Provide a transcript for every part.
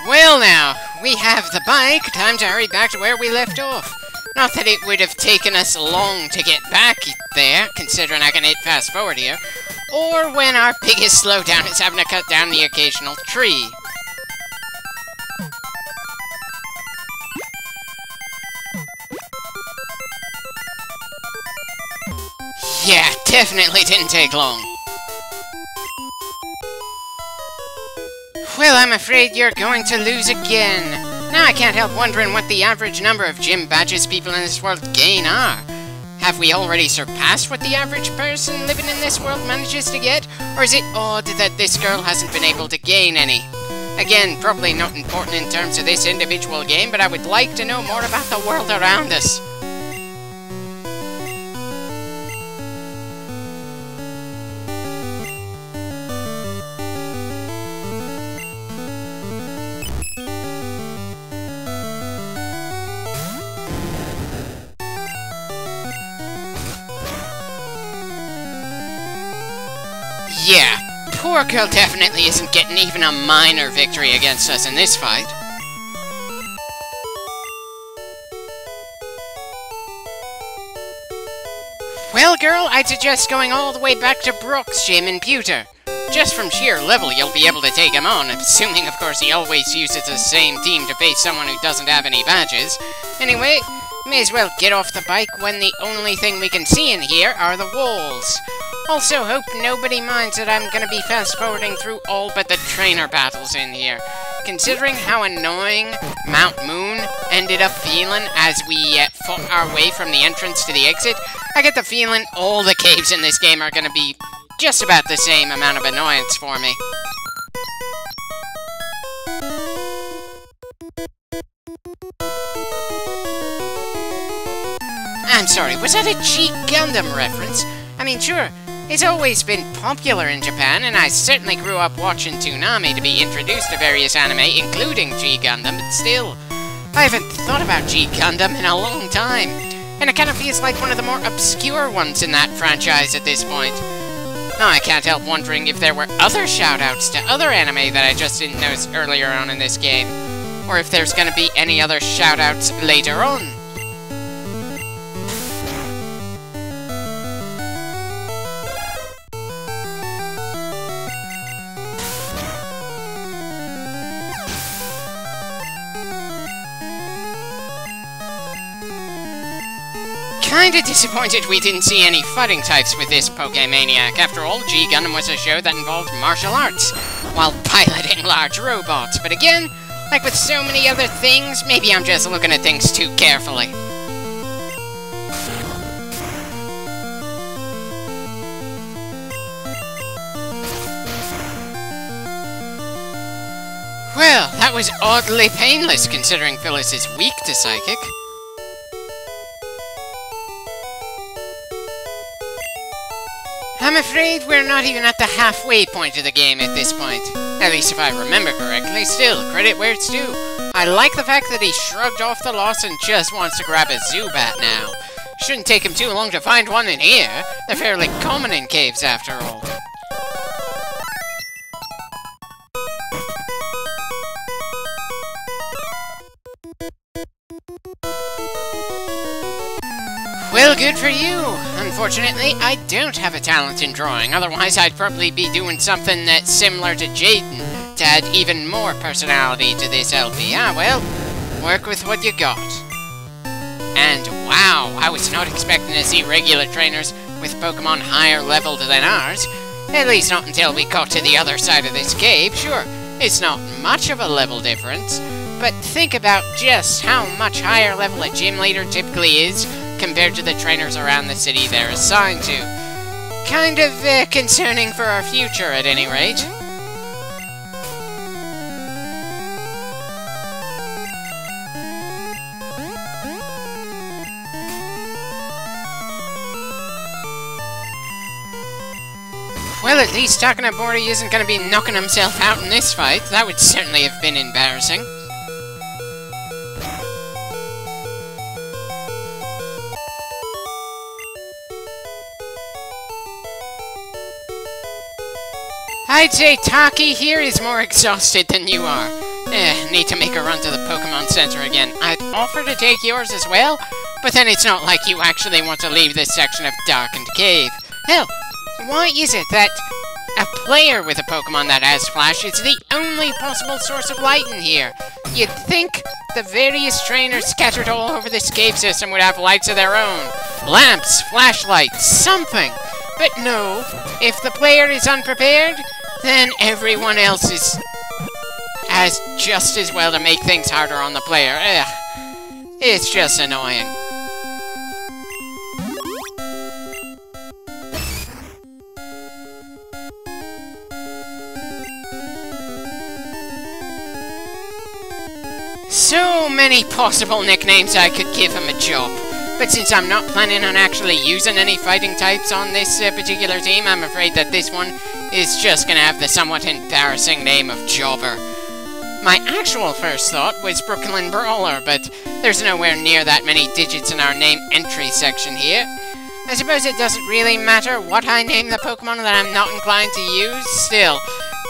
Well now, we have the bike. Time to hurry back to where we left off. Not that it would have taken us long to get back there, considering I can hit fast forward here, or when our biggest slowdown is having to cut down the occasional tree. Yeah, definitely didn't take long. Well, I'm afraid you're going to lose again. Now I can't help wondering what the average number of gym badges people in this world gain are. Have we already surpassed what the average person living in this world manages to get? Or is it odd that this girl hasn't been able to gain any? Again, probably not important in terms of this individual game, but I would like to know more about the world around us. Yeah, poor girl definitely isn't getting even a minor victory against us in this fight. Well, girl, I'd suggest going all the way back to Brooks' gym in Pewter. Just from sheer level, you'll be able to take him on, assuming, of course, he always uses the same team to face someone who doesn't have any badges. Anyway, may as well get off the bike when the only thing we can see in here are the walls. Also, hope nobody minds that I'm gonna be fast-forwarding through all but the trainer battles in here. Considering how annoying Mount Moon ended up feeling as we fought our way from the entrance to the exit, I get the feeling all the caves in this game are gonna be just about the same amount of annoyance for me. I'm sorry, was that a G Gundam reference? I mean, sure, it's always been popular in Japan, and I certainly grew up watching Toonami to be introduced to various anime, including G Gundam, but still, I haven't thought about G Gundam in a long time, and it kind of feels like one of the more obscure ones in that franchise at this point. Now, I can't help wondering if there were other shoutouts to other anime that I just didn't notice earlier on in this game, or if there's gonna be any other shoutouts later on. Kinda disappointed we didn't see any fighting types with this Pokemaniac. After all, G Gundam was a show that involved martial arts, while piloting large robots. But again, like with so many other things, maybe I'm just looking at things too carefully. Well, that was oddly painless considering Phyllis is weak to Psychic. I'm afraid we're not even at the halfway point of the game at this point. At least if I remember correctly. Still, credit where it's due. I like the fact that he shrugged off the loss and just wants to grab a Zubat now. Shouldn't take him too long to find one in here. They're fairly common in caves after all. Well, good for you. Unfortunately, I don't have a talent in drawing, otherwise I'd probably be doing something that's similar to Jaden to add even more personality to this LP. Ah, well, work with what you got. And wow, I was not expecting to see regular trainers with Pokemon higher leveled than ours. At least not until we got to the other side of this cave. Sure, it's not much of a level difference, but think about just how much higher level a gym leader typically is compared to the trainers around the city they're assigned to. Kind of concerning for our future, at any rate. Well, at least Takana Bordy isn't going to be knocking himself out in this fight. That would certainly have been embarrassing. I'd say Taki here is more exhausted than you are. Need to make a run to the Pokemon Center again. I'd offer to take yours as well, but then it's not like you actually want to leave this section of Darkened Cave. Hell, why is it that a player with a Pokemon that has Flash is the only possible source of light in here? You'd think the various trainers scattered all over this cave system would have lights of their own. Lamps, flashlights, something. But no, if the player is unprepared, then everyone else has just as well to make things harder on the player. Ugh. It's just annoying. So many possible nicknames I could give him a job. But since I'm not planning on actually using any fighting types on this particular team, I'm afraid that this one is just gonna have the somewhat embarrassing name of Jobber. My actual first thought was Brooklyn Brawler, but there's nowhere near that many digits in our name entry section here. I suppose it doesn't really matter what I name the Pokemon that I'm not inclined to use. Still,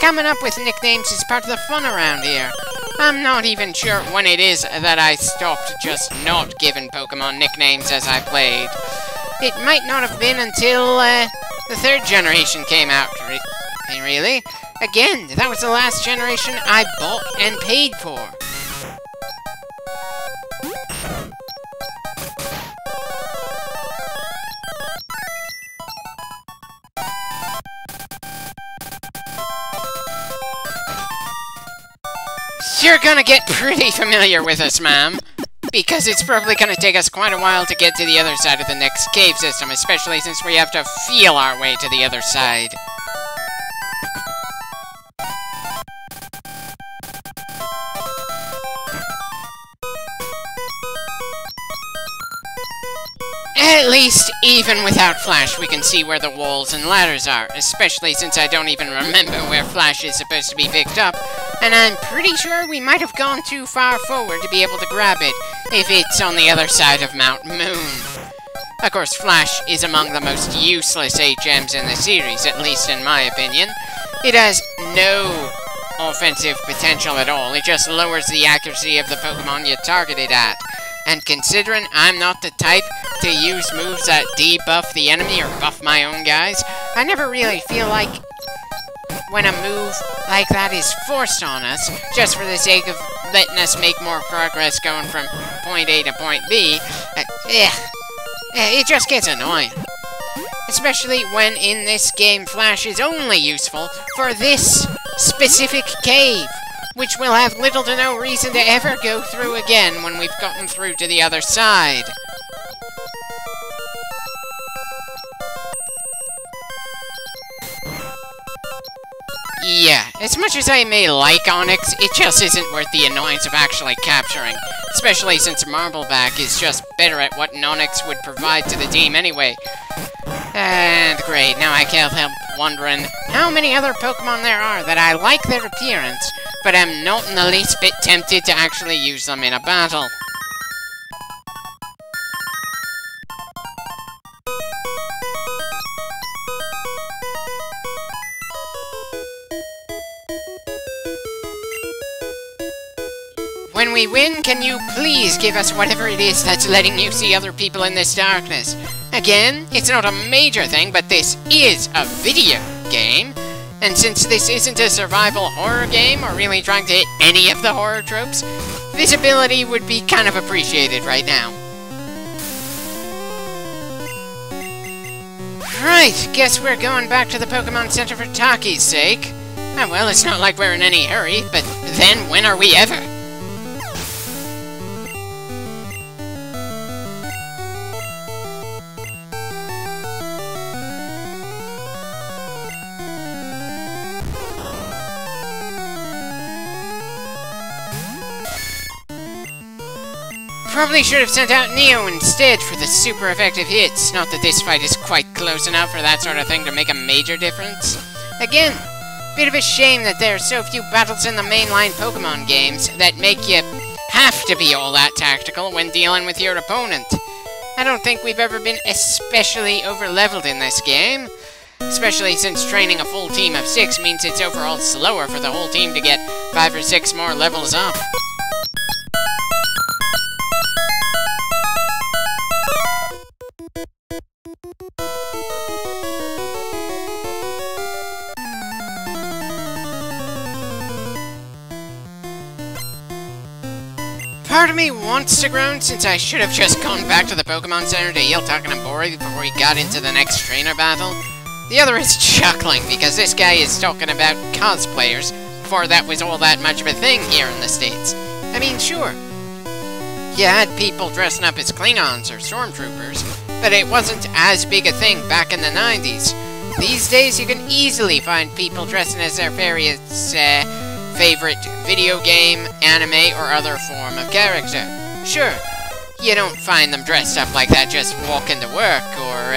coming up with nicknames is part of the fun around here. I'm not even sure when it is that I stopped just not giving Pokemon nicknames as I played. It might not have been until the 3rd generation came out, really. Again, that was the last generation I bought and paid for. You're gonna get pretty familiar with us, ma'am. Because it's probably gonna take us quite a while to get to the other side of the next cave system, especially since we have to feel our way to the other side. At least, even without Flash, we can see where the walls and ladders are, especially since I don't even remember where Flash is supposed to be picked up, and I'm pretty sure we might have gone too far forward to be able to grab it, if it's on the other side of Mount Moon. Of course, Flash is among the most useless HMs in the series, at least in my opinion. It has no offensive potential at all, it just lowers the accuracy of the Pokemon you target it at. And considering I'm not the type to use moves that debuff the enemy or buff my own guys, I never really feel like when a move like that is forced on us, just for the sake of letting us make more progress going from point A to point B, it just gets annoying. Especially when in this game Flash is only useful for this specific cave, which we'll have little to no reason to ever go through again when we've gotten through to the other side. Yeah, as much as I may like Onix, it just isn't worth the annoyance of actually capturing, especially since Marbleback is just better at what Onix would provide to the team anyway. And great, now I can't help wondering how many other Pokemon there are that I like their appearance, but am not in the least bit tempted to actually use them in a battle. When we win, can you please give us whatever it is that's letting you see other people in this darkness? Again, it's not a major thing, but this is a video game. And since this isn't a survival horror game, or really trying to hit any of the horror tropes, visibility would be kind of appreciated right now. Right, guess we're going back to the Pokemon Center for Taki's sake. Ah, well, it's not like we're in any hurry, but then when are we ever? Probably should have sent out Neo instead for the super effective hits. Not that this fight is quite close enough for that sort of thing to make a major difference. Again, bit of a shame that there are so few battles in the mainline Pokemon games that make you have to be all that tactical when dealing with your opponent. I don't think we've ever been especially over-leveled in this game. especially since training a full team of 6 means it's overall slower for the whole team to get 5 or 6 more levels up. Part of me wants to groan since I should have just gone back to the Pokemon Center to heal Takanabori before we got into the next trainer battle. The other is chuckling because this guy is talking about cosplayers before that was all that much of a thing here in the States. I mean, sure, you had people dressing up as Klingons or Stormtroopers, but it wasn't as big a thing back in the 90s. These days, you can easily find people dressing as their various, favorite video game, anime, or other form of character. Sure, you don't find them dressed up like that just walking to work or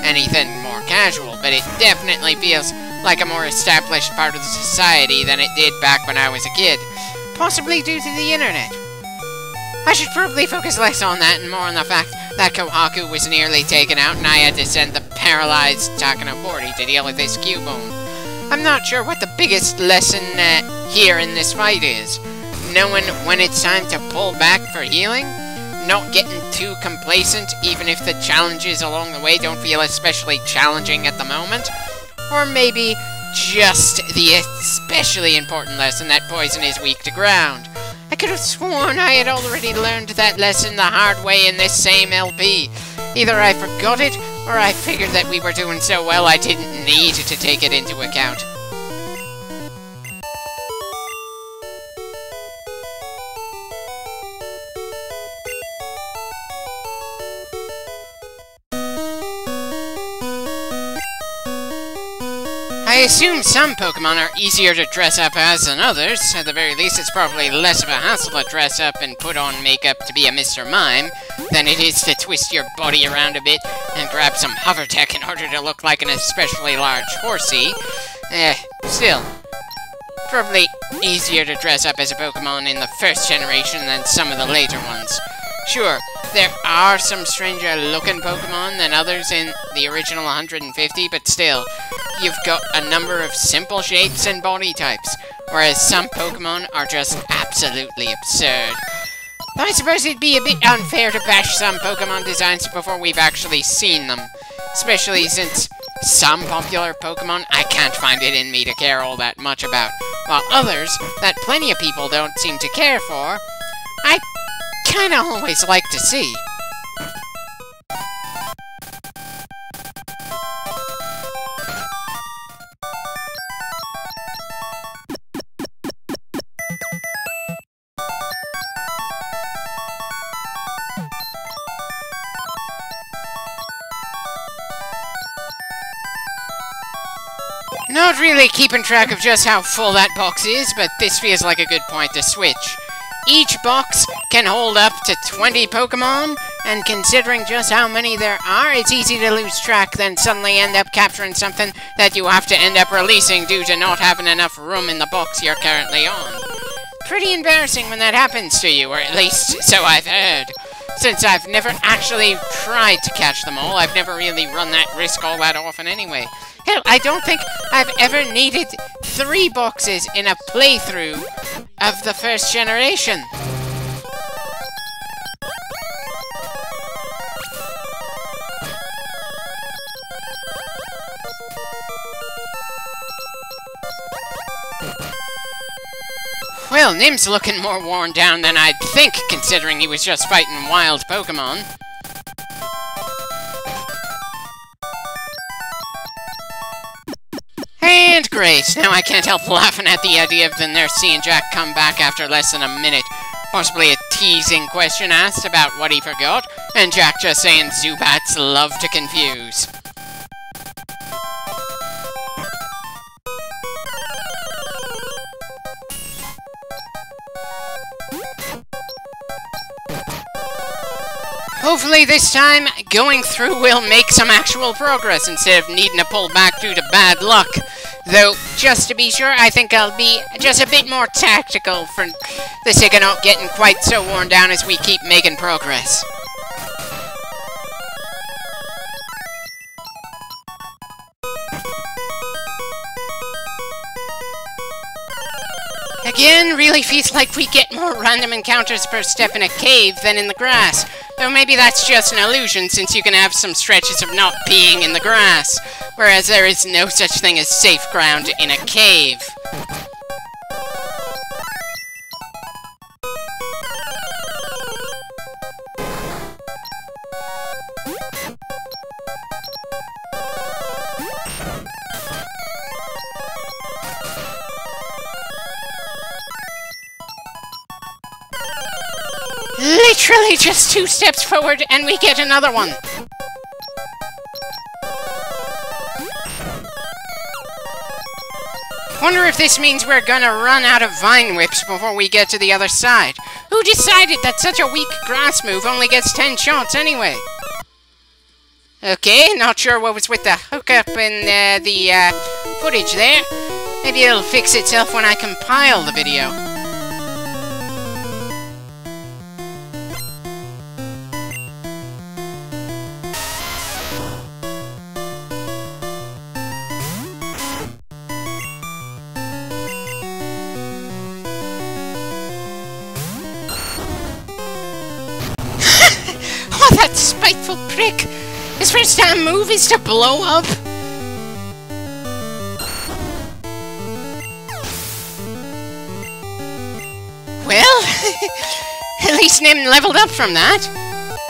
anything more casual, but it definitely feels like a more established part of the society than it did back when I was a kid, possibly due to the internet. I should probably focus less on that and more on the fact that Kohaku was nearly taken out and I had to send the paralyzed Takanabori to deal with this Cubone. I'm not sure what the biggest lesson here in this fight is. Knowing when it's time to pull back for healing? Not getting too complacent even if the challenges along the way don't feel especially challenging at the moment? Or maybe just the especially important lesson that poison is weak to ground. I could have sworn I had already learned that lesson the hard way in this same LP. Either I forgot it, or I figured that we were doing so well I didn't need to take it into account. I assume some Pokemon are easier to dress up as than others. At the very least, it's probably less of a hassle to dress up and put on makeup to be a Mr. Mime than it is to twist your body around a bit and grab some hover tech in order to look like an especially large horsey. Still, probably easier to dress up as a Pokemon in the first generation than some of the later ones. Sure, there are some stranger-looking Pokemon than others in the original 150, but still, you've got a number of simple shapes and body types, whereas some Pokemon are just absolutely absurd. I suppose it'd be a bit unfair to bash some Pokemon designs before we've actually seen them, especially since some popular Pokemon I can't find it in me to care all that much about, while others that plenty of people don't seem to care for, I kinda always like to see. Not really keeping track of just how full that box is, but this feels like a good point to switch. Each box can hold up to 20 Pokemon, and considering just how many there are, it's easy to lose track, then suddenly end up capturing something that you have to end up releasing due to not having enough room in the box you're currently on. Pretty embarrassing when that happens to you, or at least so I've heard. Since I've never actually tried to catch them all, I've never really run that risk all that often anyway. Hell, I don't think I've ever needed 3 boxes in a playthrough of the first generation. Well, Nim's looking more worn down than I'd think, considering he was just fighting wild Pokemon. And great, now I can't help laughing at the idea of the nurse seeing Jack come back after less than a minute. Possibly a teasing question asked about what he forgot, and Jack just saying Zubats love to confuse. Hopefully this time, going through will make some actual progress instead of needing to pull back due to bad luck. Though, just to be sure, I think I'll be just a bit more tactical for the sake of not getting quite so worn down as we keep making progress. again, really feels like we get more random encounters per step in a cave than in the grass. Though maybe that's just an illusion, since you can have some stretches of not being in the grass, whereas there is no such thing as safe ground in a cave. Literally just 2 steps forward and we get another one. Wonder if this means we're gonna run out of vine whips before we get to the other side. Who decided that such a weak grass move only gets 10 shots anyway? Okay, not sure what was with the hookup in the footage there. Maybe it'll fix itself when I compile the video. Oh, that spiteful prick! His first damn move is to blow up! Well, at least Nim leveled up from that.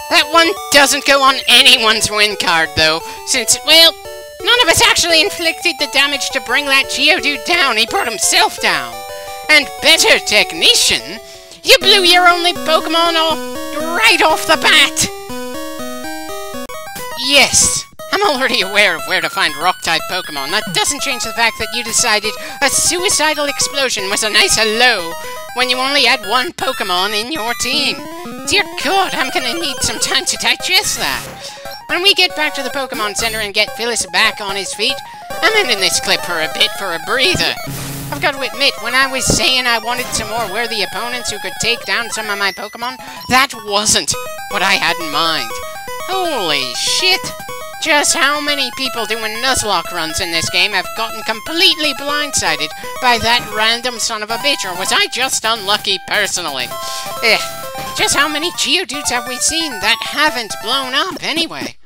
That one doesn't go on anyone's win card, though, since, well, none of us actually inflicted the damage to bring that Geodude down. He brought himself down. And better technician, you blew your only Pokemon right off the bat! Yes, I'm already aware of where to find Rock-type Pokemon. That doesn't change the fact that you decided a suicidal explosion was a nice hello when you only had 1 Pokemon in your team. Dear God, I'm gonna need some time to digest that. When we get back to the Pokemon Center and get Phyllis back on his feet, I'm ending this clip for a bit for a breather. I've got to admit, when I was saying I wanted some more worthy opponents who could take down some of my Pokemon, that wasn't what I had in mind. Holy shit! Just how many people doing Nuzlocke runs in this game have gotten completely blindsided by that random son of a bitch, or was I just unlucky personally? Just how many Geodudes have we seen that haven't blown up anyway?